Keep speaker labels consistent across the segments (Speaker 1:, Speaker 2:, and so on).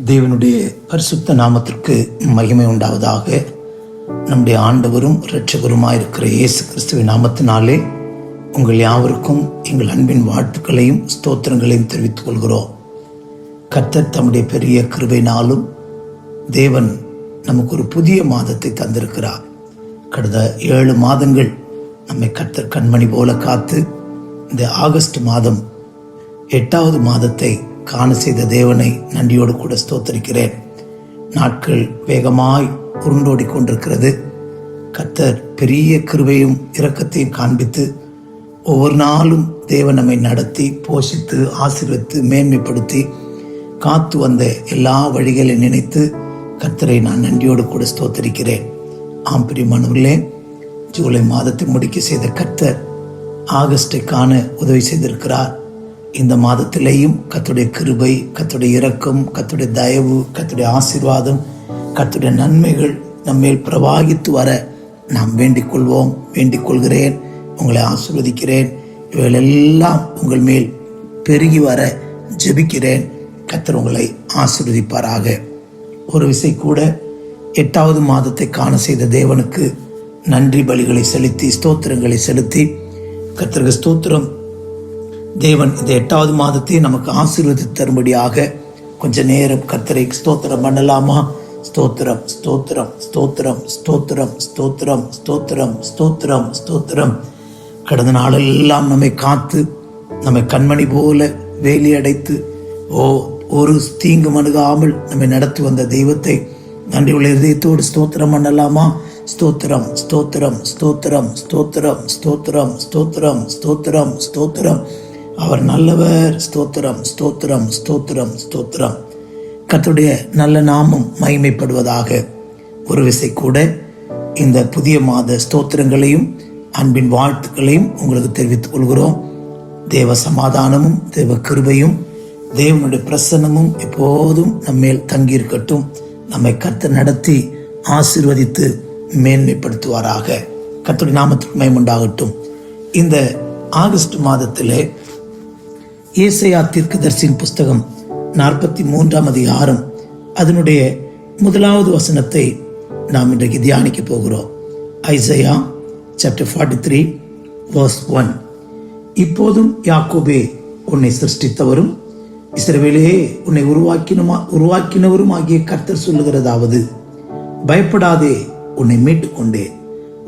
Speaker 1: தேவனுடைய பரிசுத்த நாமத்திற்கு மகிமை உண்டாவதாக. நம்முடைய ஆண்டவரும் இரட்சகருமாயிருக்கிற இயேசு கிறிஸ்துவின் நாமத்தினாலே உங்கள் யாவருக்கும் எங்கள் அன்பின் வாழ்த்துக்களையும் ஸ்தோத்திரங்களையும் தெரிவித்துக் கொள்கிறோம். கர்த்தர் தம்முடைய பெரிய கிருபையினாலும் தேவன் நமக்கு ஒரு புதிய மாதத்தை தந்திருக்கிறார். கடந்த 7 மாதங்கள் நம்மை கர்த்தர் கண்மணி போல காத்து இந்த ஆகஸ்ட் மாதம் 8வது மாதத்தை காண செய்த தேவனை நன்றியோடு கூட ஸ்தோத்தரிக்கிறேன். நாட்கள் வேகமாய் உருண்டோடி கொண்டிருக்கிறது. கர்த்தர் பெரிய கிருபையும் இரக்கத்தையும் காண்பித்து ஒவ்வொரு நாளும் தேவன் நம்மை நடத்தி போஷித்து ஆசீர்வதித்து மேன்மைப்படுத்தி காத்து வந்த எல்லா வழிகளை நினைத்து கர்த்தரை நான் நன்றியோடு கூட ஸ்தோத்தரிக்கிறேன். ஆம் பிரியமானவர்களே, ஜூலை மாதத்தை முடிக்க செய்த கர்த்தர் ஆகஸ்டை காண உதவி செய்திருக்கிறார். இந்த மாதத்திலேயும் கர்த்தருடைய கிருபை, கர்த்தருடைய இரக்கம், கர்த்தருடைய தயவு, கர்த்தருடைய ஆசீர்வாதம், கர்த்தருடைய நன்மைகள் நம்மேல் பிரவாகித்து வர நாம் வேண்டிக் கொள்வோம். வேண்டிக் கொள்கிறேன். உங்களை ஆசீர்வதிக்கிறேன். இவைகளெல்லாம் உங்கள் மேல் பெருகி வர ஜெபிக்கிறேன். கர்த்தர் உங்களை ஆசீர்வதிப்பாராக. ஒரு விசை கூட 8வது மாதத்தை காண செய்த தேவனுக்கு நன்றி பலிகளை செலுத்தி ஸ்தோத்திரங்களை செலுத்தி கர்த்தருக்கு ஸ்தோத்திரம். தேவன் இந்த 8வது மாதத்தை நமக்கு ஆசீர்வதித்து தரும்படியாக கொஞ்ச நேரம் கர்த்தரை ஸ்தோத்திரம் பண்ணலாமா? ஸ்தோத்திரம், ஸ்தோத்திரம், ஸ்தோத்திரம், ஸ்தோத்திரம், ஸ்தோத்திரம், ஸ்தோத்திரம், ஸ்தோத்திரம், ஸ்தோத்திரம். கடந்த நாளெல்லாம் நம்மை காத்து நம்மை கண்மணி போல வேலி அடைத்து ஒரு தீங்கு அணுகாமல் நம்மை நடத்தி வந்த தெய்வத்தை நன்றியுள்ள இதயத்தோடு ஸ்தோத்திரம் பண்ணலாமா? ஸ்தோத்திரம், ஸ்தோத்திரம், ஸ்தோத்திரம், ஸ்தோத்திரம், ஸ்தோத்திரம், ஸ்தோத்திரம், ஸ்தோத்திரம், ஸ்தோத்திரம். அவர் நல்லவர். ஸ்தோத்திரம், ஸ்தோத்திரம், ஸ்தோத்திரம், ஸ்தோத்திரம். கர்த்தருடைய நல்ல நாமம் மகிமைப்படுவதாக. ஒரு விசை கூட இந்த புதிய மாத ஸ்தோத்திரங்களையும் அன்பின் வாழ்த்துக்களையும் உங்களுக்கு தெரிவித்துக் கொள்கிறோம். தேவ சமாதானமும் தேவ கிருபையும் தேவனுடைய பிரசன்னமும் எப்போதும் நம்மேல் தங்கியிருக்கட்டும். நம்மை கர்த்தர் நடத்தி ஆசீர்வதித்து மேன்மைப்படுத்துவாராக. கர்த்தருடைய நாமத்திற்கு மகிமை உண்டாகட்டும். இந்த ஆகஸ்ட் மாதத்திலே ஏசாயா தீர்க்கதரிசியின் புஸ்தகம் 43ஆம் அதிகாரம் அதனுடைய 1வது வசனத்தை நாம் இன்றைக்கு தியானிக்க போகிறோம். Isaiah chapter 43 verse 1. இப்போதும் யாக்கோபே உன்னை சிருஷ்டித்தவரும் இஸ்ரவேலே உன்னை உருவாக்கினவரும் ஆகிய கர்த்தர் சொல்லுகிறதாவது, பயப்படாதே, உன்னை மீட்டுக் கொண்டேன்,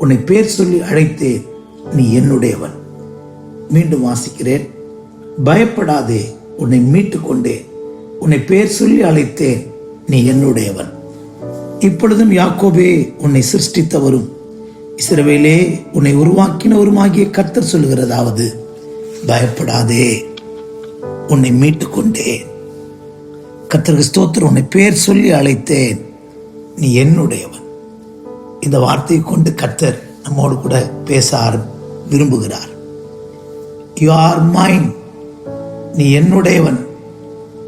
Speaker 1: உன்னை பேர் சொல்லி அழைத்தேன், நீ என்னுடையவன். மீண்டும் வாசிக்கிறேன். பயப்படாதே, உன்னை மீட்டுக் கொண்டேன், உன்னை பேர் சொல்லி அழைத்தேன், நீ என்னுடையவன். இப்பொழுதும் யாக்கோபே உன்னை சிருஷ்டித்தவரும் இஸ்ரவேலே உன்னை உருவாக்கினவருமாகிய கர்த்தர் சொல்லுகிறதாவது, பயப்படாதே, உன்னை மீட்டுக் கொண்டேன். கர்த்தருக்கு ஸ்தோத்திரம். உன்னை பேர் சொல்லி அழைத்தேன், நீ என்னுடையவன். இந்த வார்த்தையை கொண்டு கர்த்தர் நம்மோடு கூட பேச விரும்புகிறார். யூ ஆர் மைன், நீ என்னுடையவன்.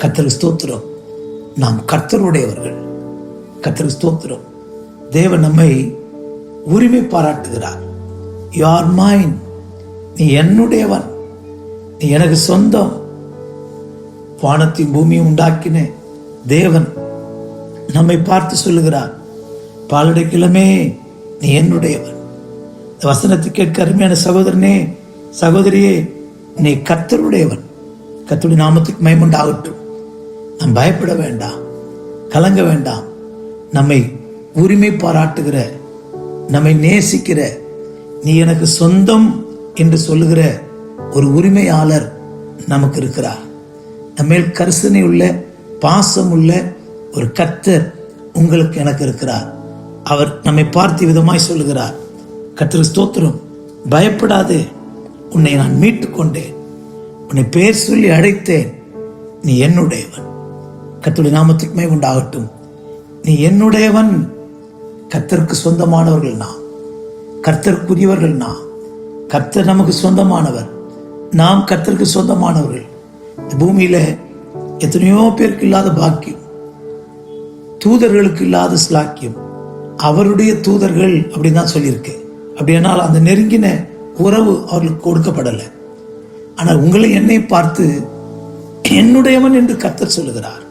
Speaker 1: கர்த்தருக்கு ஸ்தோத்திரம். நாம் கர்த்தருடையவர்கள். கர்த்தருக்கு ஸ்தோத்திரம். தேவன் நம்மை உரிமை பாராட்டுகிறார். யூ ஆர் மைன், நீ என்னுடையவன், நீ எனக்கு சொந்தம். வானத்தையும் பூமியும் உண்டாக்கின தேவன் நம்மை பார்த்து சொல்லுகிறார், பாலுடைய கிழமே, நீ என்னுடையவன். இந்த வசனத்தை கேட்க அருமையான சகோதரனே, சகோதரியே, நீ கர்த்தருடையவன். கர்த்தருடைய நாமத்துக்கு மகிமை உண்டாகட்டும். நாம் பயப்பட வேண்டாம், கலங்க வேண்டாம். நம்மை உரிமை பாராட்டுகிற, நம்மை நேசிக்கிற, நீ எனக்கு சொந்தம் என்று சொல்லுகிற ஒரு உரிமையாளர் நமக்கு இருக்கிறார். நம்மேல் கரிசனை உள்ள, பாசம் உள்ள ஒரு கர்த்தர் உங்களுக்கு எனக்கு இருக்கிறார். அவர் நம்மை பார்த்து விதமாய் சொல்லுகிறார், கர்த்தருக்கு ஸ்தோத்திரம், பயப்படாதே, உன்னை நான் மீட்டுக் கொண்டேன், உன்னை பேர் சொல்லி அழைத்தேன், நீ என்னுடையவன். கர்த்தருடைய நாமத்துக்கு மகிமை உண்டாகட்டும். நீ என்னுடையவன். கர்த்தருக்கு சொந்தமானவர்கள் நாம், கர்த்தருக்குரியவர்கள் நாம். கர்த்தர் நமக்கு சொந்தமானவர், நாம் கர்த்தருக்கு சொந்தமானவர்கள். பூமியில எத்தனையோ பேருக்கு இல்லாத பாக்கியம், தூதர்களுக்கு இல்லாத ஸ்லாக்கியம், அவருடைய தூதர்கள் அப்படின்னு தான் சொல்லியிருக்கு. அப்படியானால் அந்த நெருங்கின உறவு அவர்களுக்கு கொடுக்கப்படலை. ஆனால் உங்களை என்னை பார்த்து என்னுடையவன் என்று கர்த்தர் சொல்லுகிறார்.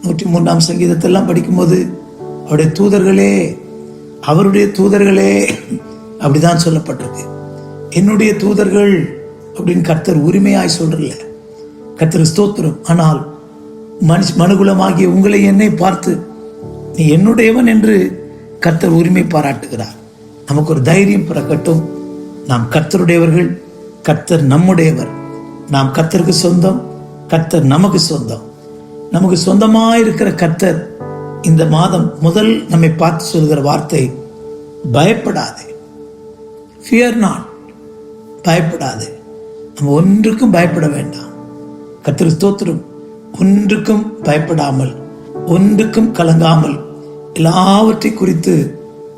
Speaker 1: 103ஆம் சங்கீதத்தெல்லாம் படிக்கும்போது அவருடைய தூதர்களே அப்படிதான் சொல்லப்பட்டிருக்கு. என்னுடைய தூதர்கள் அப்படின்னு கர்த்தர் உரிமையாய் சொல்றல, கர்த்தர் ஸ்தோத்திரம். ஆனால் மனுகுலமாகிய உங்களை என்னை பார்த்து நீ என்னுடையவன் என்று கர்த்தர் உரிமை பாராட்டுகிறார். நமக்கு ஒரு தைரியம் பிறக்கட்டும். நாம் கர்த்தருடையவர்கள், கர்த்தர் நம்முடையவர், நாம் கர்த்தருக்கு சொந்தம், கர்த்தர் நமக்கு சொந்தம். நமக்கு சொந்தமாயிருக்கிற கர்த்தர் இந்த மாதம் முதல் நம்மை பார்த்து சொல்கிற வார்த்தை, பயப்படாதே, ஃபியர் நாட், பயப்படாதே. நம்ம ஒன்றுக்கும் பயப்பட வேண்டாம். கர்த்தர் ஸ்தோத்திரம். ஒன்றுக்கும் பயப்படாமல், ஒன்றுக்கும் கலங்காமல், எல்லாவற்றை குறித்து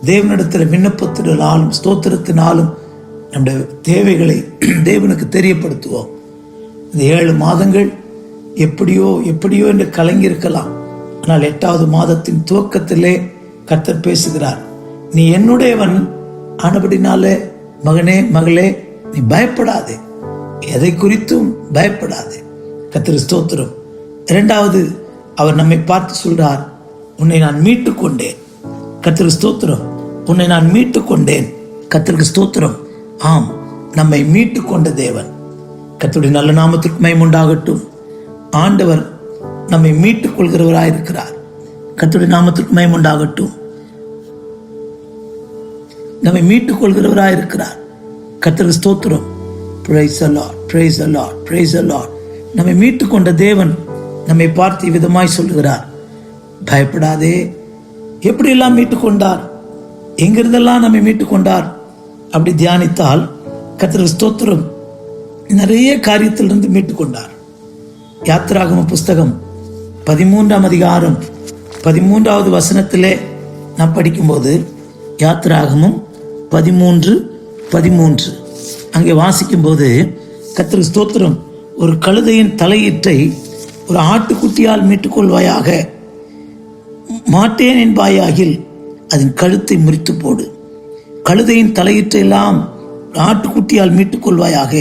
Speaker 1: தேவனிடத்தில் விண்ணப்பத்தினாலும் ஸ்தோத்திரத்தினாலும் நம்முடைய தேவைகளை தேவனுக்கு தெரியப்படுத்துவோம். இந்த 7 மாதங்கள் எப்படியோ என்று கலங்கியிருக்கலாம். ஆனால் 8வது மாதத்தின் துவக்கத்திலே கர்த்தர் பேசுகிறார். நீ என்னுடையவன் ஆனபடினாலே மகனே மகளே நீ பயப்படாதே, எதை குறித்தும் பயப்படாதே. கர்த்தர் ஸ்தோத்திரம். 2வது அவர் நம்மை பார்த்து சொல்றார், உன்னை நான் மீட்டு கொண்டேன். கர்த்தருக்கு ஸ்தோத்திரம். உன்னை நான் மீட்டு கொண்டேன். கர்த்தருக்கு ஸ்தோத்திரம். ஆம், நம்மை மீட்டு கொண்ட தேவன். கர்த்தருடைய நல்ல நாமத்திற்கு மகிமை உண்டாகட்டும். ஆண்டவர் நம்மை மீட்டுக் கொள்கிறவராயிருக்கிறார். கர்த்தருடைய நாமத்திற்கு மகிமை உண்டாகட்டும். நம்மை மீட்டுக் கொள்கிறவராயிருக்கிறார். கர்த்தருக்கு ஸ்தோத்திரம். Praise the Lord, praise the Lord, praise the Lord. நம்மை மீட்டுக் கொண்ட தேவன் நம்மை பார்த்து விதமாய் சொல்லுகிறார், பயப்படாதே. எப்படி எல்லாம் மீட்டுக் கொண்டார், எங்கிருந்தெல்லாம் நம்மை மீட்டுக் கொண்டார் அப்படி தியானித்தால் கர்த்தருக்கு ஸ்தோத்திரம், நிறைய காரியத்திலிருந்து மீட்டுக் கொண்டார். யாத்திராகம புஸ்தகம் 13ஆம் அதிகாரம் 13வது வசனத்திலே நாம் படிக்கும்போது, யாத்திராகமும் 13:13 அங்கே வாசிக்கும்போது கர்த்தருக்கு ஸ்தோத்திரம், ஒரு கழுதையின் தலையீற்றை ஒரு ஆட்டுக்குட்டியால் மீட்டுக் கொள்வாயாக, மாட்டேன் என்பாயாகில் அதன் கழுத்தை முறித்து போடு. கழுதையின் தலையீற்றை எல்லாம் ஆட்டுக்குட்டியால் மீட்டுக் கொள்வாயாக,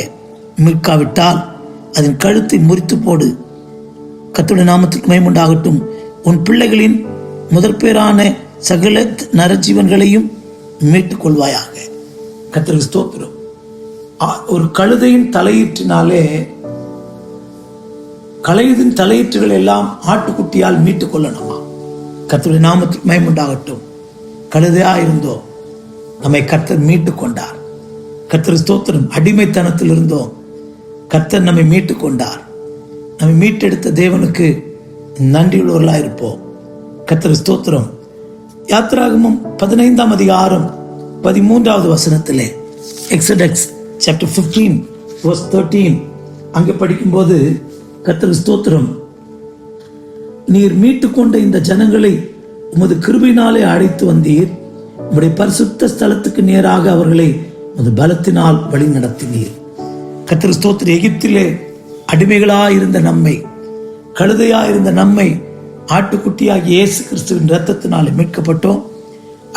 Speaker 1: மீட்காவிட்டால் அதன் கழுத்தை முறித்து போடு. கர்த்தருடைய நாமத்திற்கு மகிமை உண்டாகட்டும். உன் பிள்ளைகளின் முதற் பேரான சகல நரஜீவன்களையும் மீட்டுக் கொள்வாயாக. கர்த்தருக்கு ஸ்தோத்திரம். ஒரு கழுதையின் தலையீற்றினாலே, கழுதையின் தலையீற்றுகள் எல்லாம் ஆட்டுக்குட்டியால் மீட்டுக் கொள்ளணுமா? கர்த்தருடைய நாமத்திற்கு மகிமை உண்டாகட்டும். கழுதையா இருந்தோம், நம்மை கர்த்தர் மீட்டுக் கொண்டார். கர்த்தர் ஸ்தோத்திரம். அடிமைத்தனத்தில் இருந்தோம், கர்த்தர் நம்மை மீட்டுக் கொண்டார். நம்மை மீட்டெடுத்த தேவனுக்கு நன்றியுள்ளவர்களாக இருப்போம். கர்த்தர் ஸ்தோத்திரம். யாத்திராகமம் 15ஆம் அதிகாரம் 13வது வசனத்திலே, எக்ஸடஸ் சாப்டர் 15 verse 13 அங்கே படிக்கும்போது கர்த்தர் ஸ்தோத்திரம், நீர் மீட்டுக்கொண்ட இந்த ஜனங்களை உமது கிருபையினாலே அழைத்து வந்தீர், உம்முடைய பரிசுத்த ஸ்தலத்துக்கு நேராக அவர்களை உமது பலத்தினால் வழி நடத்தினீர். கர்த்தர் ஸ்தோத்திரம். எகிப்திலே அடிமைகளாயிருந்த நம்மை, கழுதையாயிருந்த நம்மை ஆட்டுக்குட்டியாகி இயேசு கிறிஸ்துவின் இரத்தத்தினாலே மீட்கப்பட்டோம்.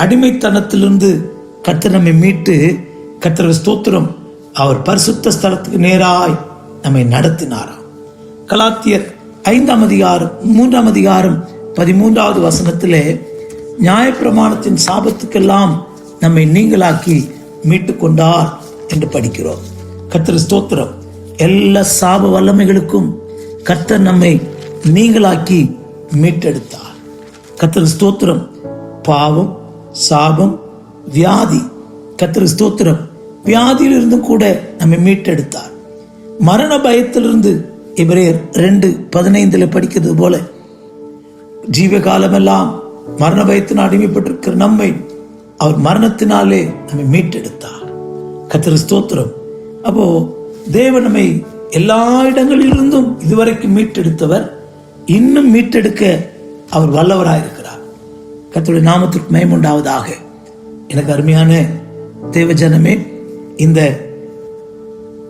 Speaker 1: அடிமைத்தனத்திலிருந்து கர்த்தர் நம்மை மீட்டு, கர்த்தர் ஸ்தோத்திரம், அவர் பரிசுத்த ஸ்தலத்துக்கு நேராய் நம்மை நடத்தினாராம். கலாத்தியர் 5ஆம் அதிகாரம் 3ஆம் அதிகாரம் 13வது வசனத்திலே, நியாயப்பிரமாணத்தின் சாபத்துக்கெல்லாம் நம்மை நீங்களாக்கி மீட்டுக் கொண்டார் என்று படிக்கிறோம். கர்த்தர் ஸ்தோத்திரம். எல்லா சாப வல்லமைகளுக்கும் கர்த்தர் நம்மை நீங்களாக்கி மீட்டெடுத்தார். கர்த்தர் ஸ்தோத்திரம். பாவம், சாபம், வியாதி, கர்த்தர் ஸ்தோத்திரம், வியாதியிலிருந்தும் கூட நம்மை மீட்டெடுத்தார். மரண பயத்திலிருந்து எபிரேயர் 2:15 படிக்கிறது போல, ஜீவகாலமெல்லாம் மரண பயத்தினால் அடிமைப்பட்டிருக்கிற நம்மை அவர் மரணத்தினாலே நம்மை மீட்டெடுத்தார். கர்த்தர் ஸ்தோத்திரம். அப்போ தேவன் நம்மை எல்லா இடங்களிலிருந்தும் இதுவரைக்கும் மீட்டெடுத்தவர், இன்னும் மீட்டெடுக்க அவர் வல்லவராயிருக்கிறார். கர்த்தருடைய நாமத்திற்கு மகிமை உண்டாவதாக. எனக்கு அருமையான தேவஜனமே, இந்த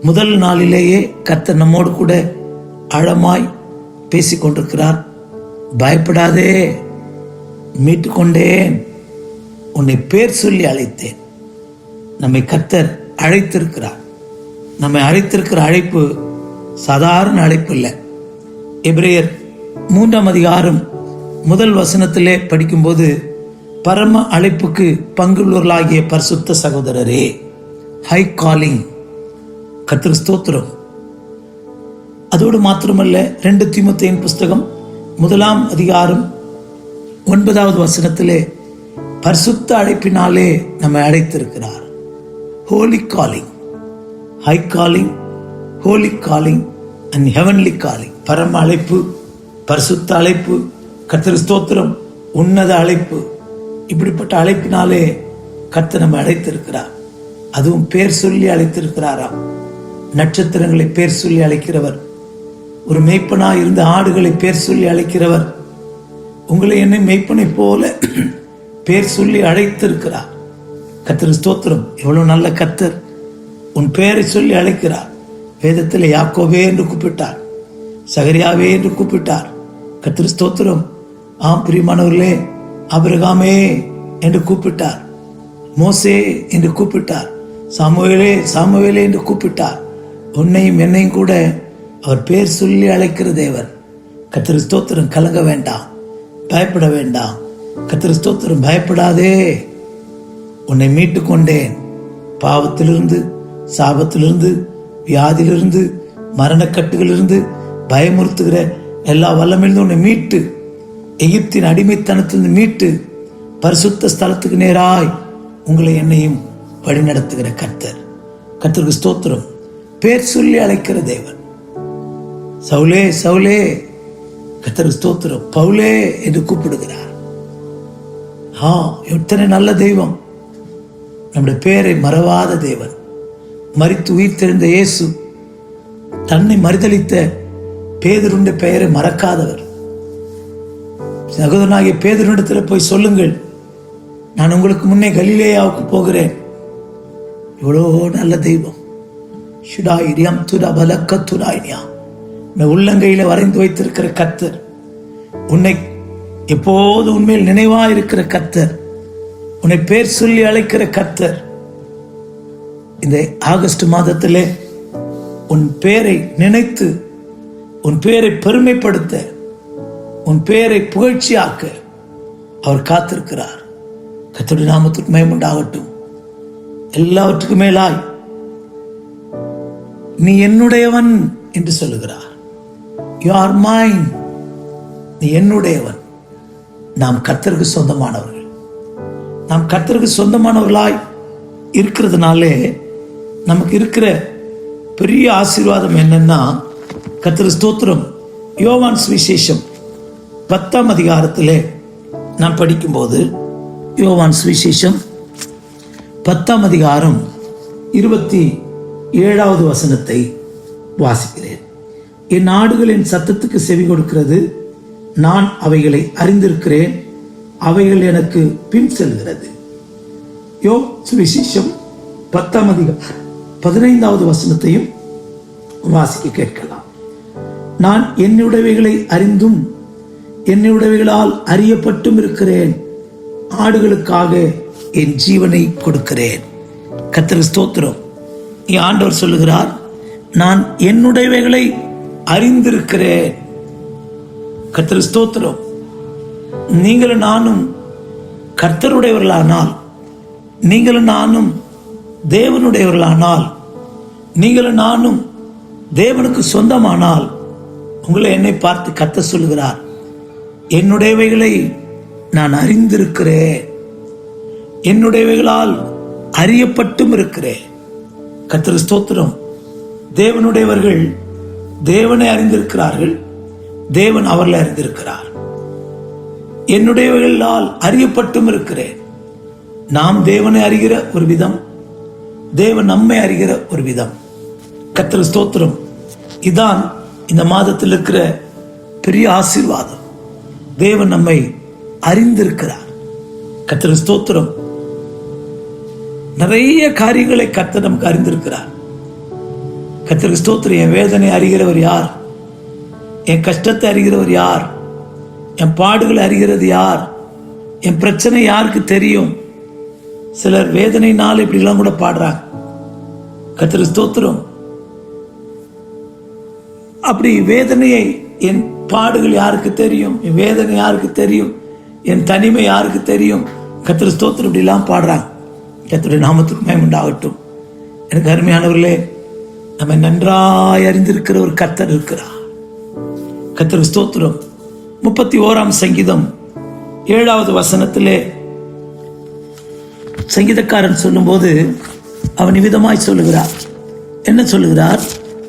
Speaker 1: முதல் நாளிலேயே கர்த்தர் நம்மோடு கூட ஆழமாய் பேசிக் கொண்டிருக்கிறார். பயப்படாதே, மீட்டுக்கொண்டேன், உன்னை பேர் சொல்லி அழைத்தேன். நம்மை கர்த்தர் அழைத்திருக்கிறார். நம்மை அழைத்திருக்கிற அழைப்பு சாதாரண அழைப்பு இல்லை. எபிரேயர் 3ஆம் அதிகாரம் முதல் வசனத்திலே படிக்கும்போது, பரம அழைப்புக்கு பங்குள்ளவர்களாகிய பரிசுத்த சகோதரரே, ஹை காலிங், கர்த்தருக்கு ஸ்தோத்திரம். அதோடு மாத்திரமல்ல, 2 தீமோத்தேயுவின் புஸ்தகம் 1ஆம் அதிகாரம் 9வது வசனத்திலே பரிசுத்த அழைப்பினாலே நம்மை அழைத்திருக்கிறார். Holy calling, high calling, holy calling and heavenly calling. பரம அழைப்பு, பரிசுத்த அழைப்பு, கர்த்தருக்கு ஸ்தோத்திரம், உன்னத அழைப்பு. இப்படிப்பட்ட அழைப்பினாலே கர்த்தர் நம்மை அழைத்திருக்கிறார். அதுவும் பேர் சொல்லி அழைத்திருக்கிறாராம். நட்சத்திரங்களை பேர் சொல்லி அழைக்கிறவர், ஒரு மேய்ப்பனா இருந்த ஆடுகளை பேர் சொல்லி அழைக்கிறவர், உங்களை என்னை மேய்ப்பனை போல பேர் சொல்லி அழைத்திருக்கிறார். கர்த்தருக்கு ஸ்தோத்திரம். எவ்வளவு நல்ல கர்த்தர்! உன் பெயரை சொல்லி அழைக்கிறார். வேதத்தில் யாக்கோபே என்று கூப்பிட்டார், சகரியாவே என்று கூப்பிட்டார். கர்த்தருக்கு ஸ்தோத்திரம். ஆம் பிரியமானவர்களே, ஆபிரகாமே என்று கூப்பிட்டார், மோசே என்று கூப்பிட்டார், சாமுவேலே சாமுவேலே என்று கூப்பிட்டார். உன்னையும் என்னையும் கூட அவர் பேர் சொல்லி அழைக்கிற தேவன். கர்த்தருக்கு ஸ்தோத்திரம். கலங்க வேண்டாம், பயப்பட வேண்டாம். கர்த்தருக்கு ஸ்தோத்திரம். பயப்படாதே, உன்னை மீட்டு கொண்டேன். பாவத்திலிருந்து, சாபத்திலிருந்து, வியாதியிலிருந்து, மரணக்கட்டுகளிலிருந்து, பயமுறுத்துகிற எல்லா வல்லமையிலிருந்து உன்னை மீட்டு, எகிப்தின் அடிமைத்தனத்திலிருந்து மீட்டு, பரிசுத்த ஸ்தலத்துக்கு நேராய் உங்களை என்னையும் வழிநடத்துகிற கர்த்தர். கர்த்தருக்கு ஸ்தோத்திரம். பேர் சொல்லி அழைக்கிற தேவன். சவுலே சவுலே, கர்த்தருக்கு ஸ்தோத்திரம், பவுலே என்று கூப்பிடுகிறார். எத்தனை நல்ல தெய்வம்! நம்முடைய பேரை மறவாத தேவன். மரித்து உயிர் தெழுந்த இயேசு தன்னை மறுதலித்த பேதுருடைய பெயரை மறக்காதவர். சகோதரனாகிய பேதுருவிடத்தில் போய் சொல்லுங்கள், நான் உங்களுக்கு முன்னே கலிலேயாவுக்கு போகிறேன். இவ்வளோ நல்ல தெய்வம். உள்ளங்கையில வரைந்து வைத்திருக்கிற கர்த்தர், உன்னை எப்போது உண்மையில் நினைவா இருக்கிற கர்த்தர், உன்னை பேர் சொல்லி அழைக்கிற கர்த்தர். இந்த ஆகஸ்ட் மாதத்திலே உன் பேரை நினைத்து, உன் பேரை பெருமைப்படுத்த, உன் பேரை புகழ்ச்சியாக்க அவர் காத்திருக்கிறார். கர்த்தருடைய நாமத்துக்கு மகிமை உண்டாகட்டும். எல்லாவற்றுக்கும் மேலாய் நீ என்னுடையவன் என்று சொல்லுகிறார். You are mine. நீ என்னுடையவன். நாம் கர்த்தருக்கு சொந்தமானவர்கள். நாம் கர்த்தருக்கு சொந்தமானவர்களாய் இருக்கிறதுனாலே நமக்கு இருக்கிற பெரிய ஆசீர்வாதம் என்னன்னா, கர்த்தருக்கு ஸ்தோத்திரம். யோவான் சுவிசேஷம் 10ஆம் அதிகாரத்திலே நாம் படிக்கும்போது, யோவான் சுவிசேஷம் 10ஆம் அதிகாரம் 27வது வசனத்தை வாசிக்கிறேன். என் ஆடுகளின் சத்தத்துக்கு செவி கொடுக்கிறது, நான் அவைகளை அறிந்திருக்கிறேன், அவைகள் எனக்கு பின் செல்கிறது. சுவிசேஷம் 10ஆம் அதிகாரம் 15வது வசனத்தையும் வாசிக்க கேட்கலாம். நான் என்னுடையவைகளை அறிந்தும் என்னுடையவைகளால் அறியப்பட்டும் இருக்கிறேன், ஆடுகளுக்காக என் ஜீவனை கொடுக்கிறேன். கர்த்தருக்கு ஸ்தோத்திரம். ஆண்டவர் சொல்லுகிறார், நான் என்னுடையவைகளை அறிந்திருக்கிறேன். கர்த்தருக்கு ஸ்தோத்திரம். நீங்களும் நானும் கர்த்தருடையவர்களானால், நீங்களும் நானும் தேவனுடையவர்களானால், நீங்களும் நானும் தேவனுக்கு சொந்தமானால், உங்களை என்னை பார்த்து கர்த்தர் சொல்லுகிறார், என்னுடையவைகளை நான் அறிந்திருக்கிறேன், என்னுடையவைகளால் அறியப்பட்டும் இருக்கிறேன். கர்த்தருக்கு ஸ்தோத்திரம். தேவனுடையவர்கள் தேவனை அறிந்திருக்கிறார்கள், தேவன் அவர்களை அறிந்திருக்கிறார். என்னுடையவர்களால் அறியப்பட்டும் இருக்கிறேன். நாம் தேவனை அறிகிற ஒரு விதம், தேவன் நம்மை அறிகிற ஒரு விதம். கர்த்தருக்கு ஸ்தோத்திரம். இதான் இந்த மாதத்தில் இருக்கிற பெரிய ஆசீர்வாதம். தேவன் நம்மை அறிந்திருக்கிறார். கர்த்தருக்கு ஸ்தோத்திரம். நிறைய காரியங்களை கர்த்தர் நமக்கு அறிந்திருக்கிறார். கர்த்தருக்கு ஸ்தோத்திரம். என் வேதனை அறிகிறவர் யார்? என் கஷ்டத்தை அறிகிறவர் யார்? என் பாடுகளை அறிகிறது யார்? என் பிரச்சனை யாருக்கு தெரியும்? சிலர் வேதனையினால் இப்படிலாம் கூட பாடுறாங்க. கர்த்தருக்கு ஸ்தோத்திரம். அப்படி வேதனையை பாடுகள் யாருக்கு தெரியும்? என் வேதனை யாருக்கு தெரியும்? என் தனிமை யாருக்கு தெரியும்? கர்த்தர் ஸ்தோத்திரம் இப்படிலாம் பாடுறாங்க. கர்த்தருடைய நாமத்துக்கு மகிமை உண்டாகட்டும். எனக்கு அருமையானவர்களே, நம்ம நன்றாய் அறிந்திருக்கிற ஒரு கர்த்தர் இருக்கிறார். கர்த்தர் ஸ்தோத்திரம். 31ஆம் சங்கீதம் 7வது வசனத்திலே சங்கீதக்காரன் சொல்லும்போது அவன் விதமாய் சொல்லுகிறார். என்ன சொல்லுகிறார்?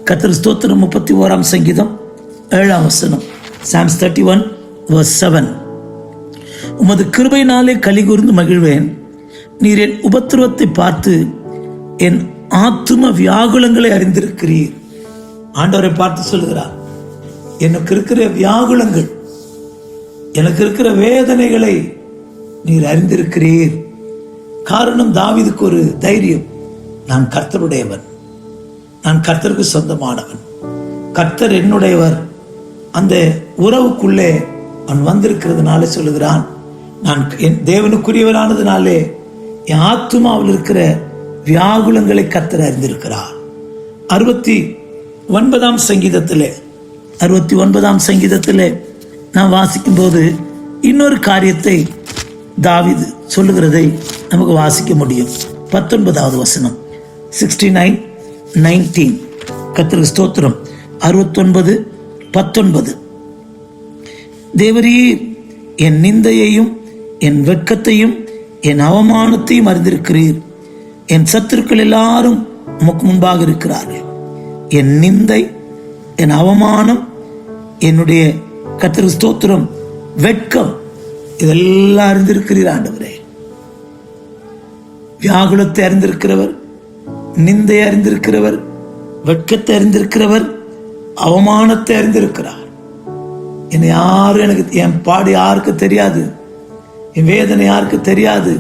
Speaker 1: கர்த்தர் ஸ்தோத்திரம் 31ஆம் சங்கீதம் 7ஆம் வசனம், Psalms 31 verse 7. உமது கிருபையினாலே கலிகூர்ந்து மகிழ்வேன். நீர் என் உபத்திரவத்தை பார்த்து என் ஆத்தும வியாகுலங்களை அறிந்திருக்கிறீர். ஆண்டவரை பார்த்து சொல்லுகிறார், எனக்கு இருக்கிற வியாகுலங்கள், எனக்கு இருக்கிற வேதனைகளை நீர் அறிந்திருக்கிறீர். காரணம், தாவீதுக்கு ஒரு தைரியம். நான் கர்த்தருடையவன், நான் கர்த்தருக்கு சொந்தமானவன், கர்த்தர் என்னுடையவர். அந்த உறவுக்குள்ளே அவன் வந்திருக்கிறதுனால சொல்லுகிறான், நான் என் தேவனுக்குரியவரானதுனாலே என் ஆத்துமாவில் இருக்கிற வியாகுலங்களை கர்த்தர் அறிந்திருக்கிறார். 69ஆம் சங்கீதத்திலே நான் வாசிக்கும் போது இன்னொரு காரியத்தை தாவீது சொல்லுகிறதை நமக்கு வாசிக்க முடியும். 19வது வசனம், 69:19. கர்த்தருக்கு ஸ்தோத்திரம். 69:19. தேவரீர் என் நிந்தையையும் என் வெட்கத்தையும் என் அவமானத்தையும் அறிந்திருக்கிறீர். என் சத்துருக்கள் எல்லாரும் உமக்கு முன்பாக இருக்கிறார்கள். என் நிந்தை, என் அவமானம், என்னுடைய கர்த்தருக்கு ஸ்தோத்திரம் வெட்கம், இதெல்லாம் அறிந்திருக்கிறீர் ஆண்டவரே. வியாகுலத்தை அறிந்திருக்கிறவர், நிந்தை அறிந்திருக்கிறவர், வெட்கத்தை அறிந்திருக்கிறவர், அவமானத்தை அறிந்திருக்கிறார். என்னை யாரும், எனக்கு என் பாடு யாருக்கு தெரியாது, என் வேதனை யாருக்கு தெரியாது,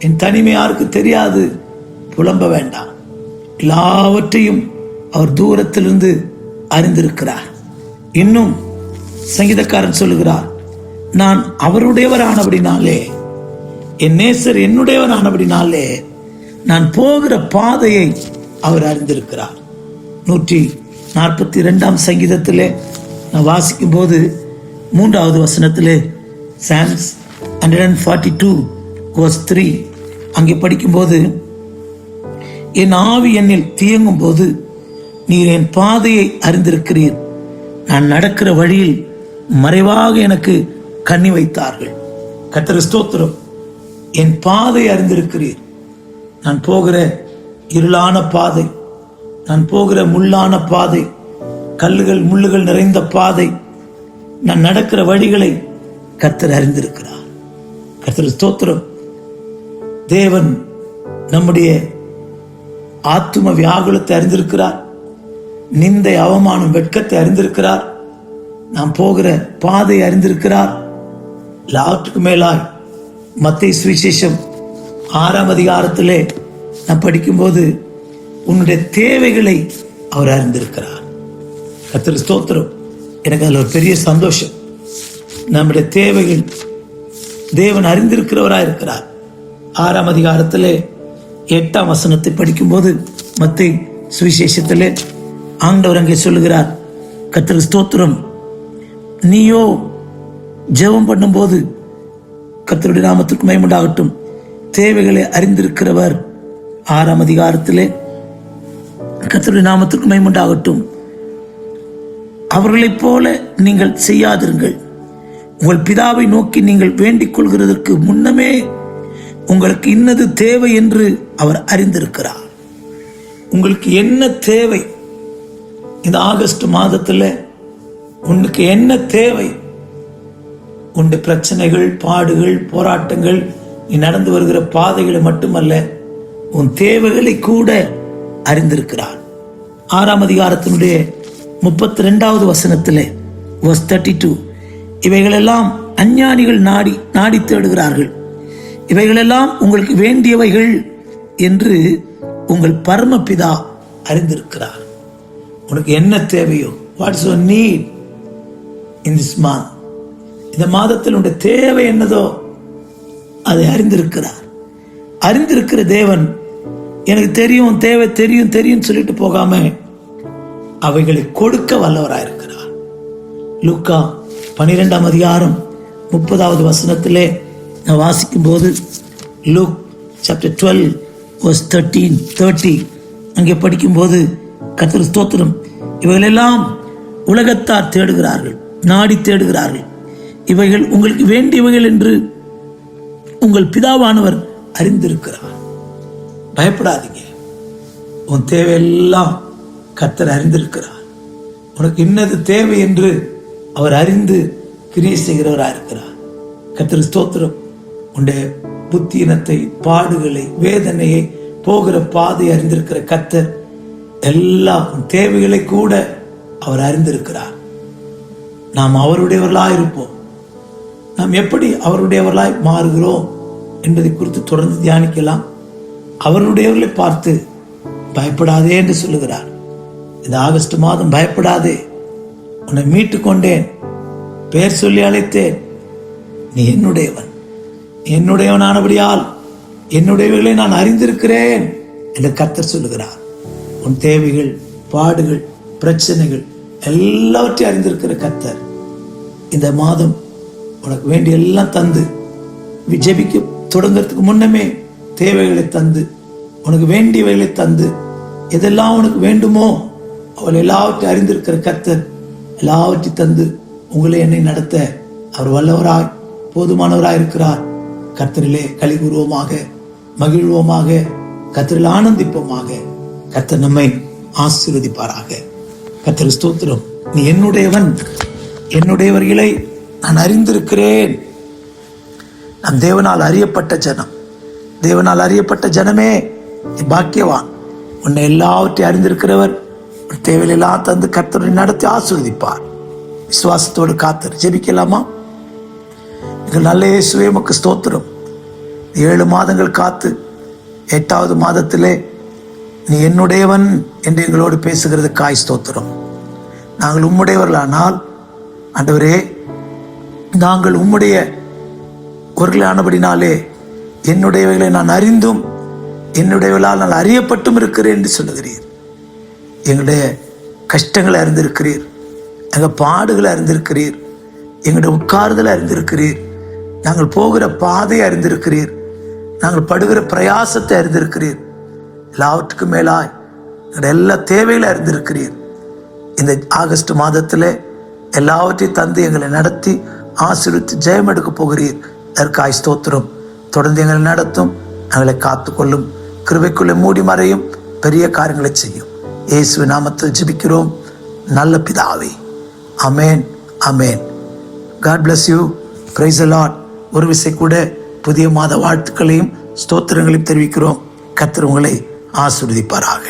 Speaker 1: என் தனிமை யாருக்கு தெரியாது. புலம்ப வேண்டாம், எல்லாவற்றையும் அவர் தூரத்திலிருந்து அறிந்திருக்கிறார். இன்னும் சங்கீதக்காரன் சொல்லுகிறார், நான் அவருடையவரானபடினாலே, என் நேசர் என்னுடையவரானபடினாலே நான் போகிற பாதையை அவர் அறிந்திருக்கிறார். 142ஆம் சங்கீதத்திலே நான் வாசிக்கும் போது 3வது வசனத்திலே, Psalms 142 verse 3, அங்கே படிக்கும்போது, என் ஆவி என்னில் தீயங்கும் போது நீர் என் பாதையை அறிந்திருக்கிறீர். நான் நடக்கிற வழியில் மறைவாக எனக்கு கண்ணி வைத்தார்கள். கர்த்தர் ஸ்தோத்திரம். என் பாதை அறிந்திருக்கிறீர். நான் போகிற இருளான பாதை, நான் போகிற முள்ளான பாதை, கல்லுகள் முள்ளுகள் நிறைந்த பாதை, நான் நடக்கிற வழிகளை கர்த்தர் அறிந்திருக்கிறார். கர்த்தர் ஸ்தோத்திரம். தேவன் நம்முடைய ஆத்தும வியாகுலத்தை அறிந்திருக்கிறார். நிந்தை, அவமானம், வெட்கத்தை அறிந்திருக்கிறார். நாம் போகிற பாதை அறிந்திருக்கிறார். எல்லாவற்றுக்கும் மேலாய் மத்தேயு சுவிசேஷம் 6ஆம் அதிகாரத்திலே நான் படிக்கும்போது, உன்னுடைய தேவைகளை அவர் அறிந்திருக்கிறார். கர்த்தருக்கு ஸ்தோத்திரம். எனக்கு அதில் ஒரு பெரிய சந்தோஷம். நம்முடைய தேவைகள் தேவன் அறிந்திருக்கிறவராக இருக்கிறார். 6ஆம் அதிகாரத்திலே 8ஆம் வசனத்தை படிக்கும்போது, மத்தேயு சுவிசேஷத்திலே ஆண்டவர் அங்கே சொல்லுகிறார், கர்த்தருக்கு ஸ்தோத்திரம், நீயோ ஜெபம் பண்ணும்போது, கர்த்தருடைய நாமத்துக்கு மகிமை உண்டாகட்டும், தேவைகளை அறிந்திருக்கிறவர். 6ஆம் அதிகாரத்திலே, கர்த்தருடைய நாமத்துக்கு மகிமை உண்டாகட்டும், அவர்களைப் போல நீங்கள் செய்யாதிருங்கள். உங்கள் பிதாவை நோக்கி நீங்கள் வேண்டிக் கொள்கிறதற்கு முன்னமே உங்களுக்கு இன்னது தேவை என்று அவர் அறிந்திருக்கிறார். உங்களுக்கு என்ன தேவை? இந்த ஆகஸ்ட் மாதத்தில் உனக்கு என்ன தேவை? உன்னுடைய பிரச்சனைகள், பாடுகள், போராட்டங்கள், நீ நடந்து வருகிற பாதைகளை மட்டுமல்ல, உன் தேவைகளை கூட அறிந்திருக்கிறார். 6ஆம் அதிகாரத்தினுடைய 32வது வசனத்திலே verse 32, இவைகளெல்லாம் அஞ்ஞானிகள் நாடி தேடுகிறார்கள், இவைகளெல்லாம் உங்களுக்கு வேண்டியவைகள் என்று உங்கள் பரமபிதா அறிந்திருக்கிறார். உனக்கு என்ன தேவையோ, what's your need in this month, இந்த மாதத்தில் உன்னுடைய தேவை என்னதோ அதை அறிந்திருக்கிறார். அறிந்திருக்கிற தேவன் எனக்கு தெரியும், தேவை தெரியும் தெரியும் சொல்லிட்டு போகாம அவைகளை கொடுக்க வல்லவராயிருக்கிறார். லூக்கா 12ஆம் அதிகாரம் 30வது வசனத்திலே நான் வாசிக்கும் போது, லூக் சாப்டர் 12 verse 13-30 அங்கே படிக்கும்போது, கர்த்தர் ஸ்தோத்திரம், இவைகளெல்லாம் உலகத்தார் தேடுகிறார்கள், நாடி தேடுகிறார்கள், இவைகள் உங்களுக்கு வேண்டியவைகள் என்று உங்கள் பிதாவானவர் அறிந்திருக்கிறார். பயப்படாதீங்க, உன் தேவையெல்லாம் கர்த்தர் அறிந்திருக்கிறார். உனக்கு இன்னது தேவை என்று அவர் அறிந்து கிரியை செய்கிறவராக இருக்கிறார். கர்த்தர் ஸ்தோத்திரம். உன்னுடைய புத்தியினத்தை, பாடுகளை, வேதனையை, போகிற பாதை அறிந்திருக்கிற கர்த்தர் எல்லா தேவைகளை கூட அவர் அறிந்திருக்கிறார். நாம் அவருடையவர்களாய் இருப்போம். நாம் எப்படி அவருடையவர்களாய் மாறுகிறோம் என்பதை குறித்து தொடர்ந்து தியானிக்கலாம். அவருடையவர்களை பார்த்து பயப்படாதே என்று சொல்லுகிறார். இந்த ஆகஸ்ட் மாதம் பயப்படாதே, உன்னை மீட்டு கொண்டேன், பெயர் சொல்லி அழைத்தேன், நீ என்னுடையவன், என்னுடையவனானபடியால் என்னுடையவர்களை நான் அறிந்திருக்கிறேன் என்று கர்த்தர் சொல்லுகிறார். உன் தேவைகள், பாடுகள், பிரச்சனைகள் எல்லாவற்றையும் அறிந்திருக்கிற கர்த்தர் இந்த மாதம் உனக்கு வேண்டிய எல்லாம் தந்து, ஜெபிக்க தொடங்கிறதுக்கு முன்னமே தேவைகளை தந்து, உனக்கு வேண்டியவைகளை தந்து, எதெல்லாம் உனக்கு வேண்டுமோ அவள் எல்லாவற்றையும் அறிந்திருக்கிற கர்த்தர் எல்லாவற்றையும் தந்து உங்களை என்னை நடத்த அவர் வல்லவராய் போதுமானவராய் இருக்கிறார். கர்த்தரிலே களி கூறுவோமாக, மகிழ்வோமாக, கர்த்தரில் ஆனந்திப்போமாக. கர்த்தர் நம்மை ஆசீர்வதிப்பாராக. கர்த்தர் ஸ்தோத்திரம். நீ என்னுடையவன், என்னுடையவர்களை நான் அறிந்திருக்கிறேன். நம் தேவனால் அறியப்பட்ட ஜனம், தேவனால் அறியப்பட்ட ஜனமே பாக்கியவான். உன்னை எல்லாவற்றையும் அறிந்திருக்கிறவர் தேவையெல்லாம் தந்து கர்த்தரை நடத்தி ஆசீர்வதிப்பார். விசுவாசத்தோடு காத்தர் ஜெபிக்கலாமா? எங்கள் நல்ல இயேசுவே, உமக்கு ஸ்தோத்திரம். 7 மாதங்கள் காத்து 8வது மாதத்திலே நீ என்னுடையவன் என்று எங்களோடு பேசுகிறதுக்காய் ஸ்தோத்திரம். நாங்கள் உம்முடையவர்களானால் ஆண்டவரே, நாங்கள் உம்முடைய ஒருவர்களானபடினாலே என்னுடையவைகளை நான் அறிந்தும் என்னுடையவர்களால் நான் அறியப்பட்டும் இருக்கிறேன் என்று சொல்லுகிறீர். எங்களுடைய கஷ்டங்களை அறிந்திருக்கிறீர், எங்கள் பாடுகளை அறிந்திருக்கிறீர், எங்களுடைய உட்கார்தலை அறிந்திருக்கிறீர், நாங்கள் போகிற பாதையை அறிந்திருக்கிறீர், நாங்கள் படுகிற பிரயாசத்தை அறிந்திருக்கிறீர். எல்லாவற்றுக்கும் மேலாய் எங்களுடைய எல்லா தேவைகளை அறிந்திருக்கிறீர். இந்த ஆகஸ்ட் மாதத்தில் எல்லாவற்றையும் தந்து எங்களை நடத்தி ஆசீர்வதித்து ஜெயம் எடுக்க போகிறீர். அதற்காய் ஸ்தோத்திரம். தொடர்ந்து எங்களை நடத்தும், எங்களை காத்துக்கொள்ளும், கிருபைக்குள்ளே மூடி மறையும், பெரிய காரியங்களை செய்யும். இயேசுவின் நாமத்தில் ஜெபிக்கிறோம் நல்ல பிதாவே. ஆமென், ஆமென். God bless you. Praise the Lord. ஒரு விசை கூட புதிய மாத வாழ்த்துக்களையும் ஸ்தோத்திரங்களையும் தெரிவிக்கிறோம். கர்த்தர் உங்களை ஆசீர்வதிப்பாராக.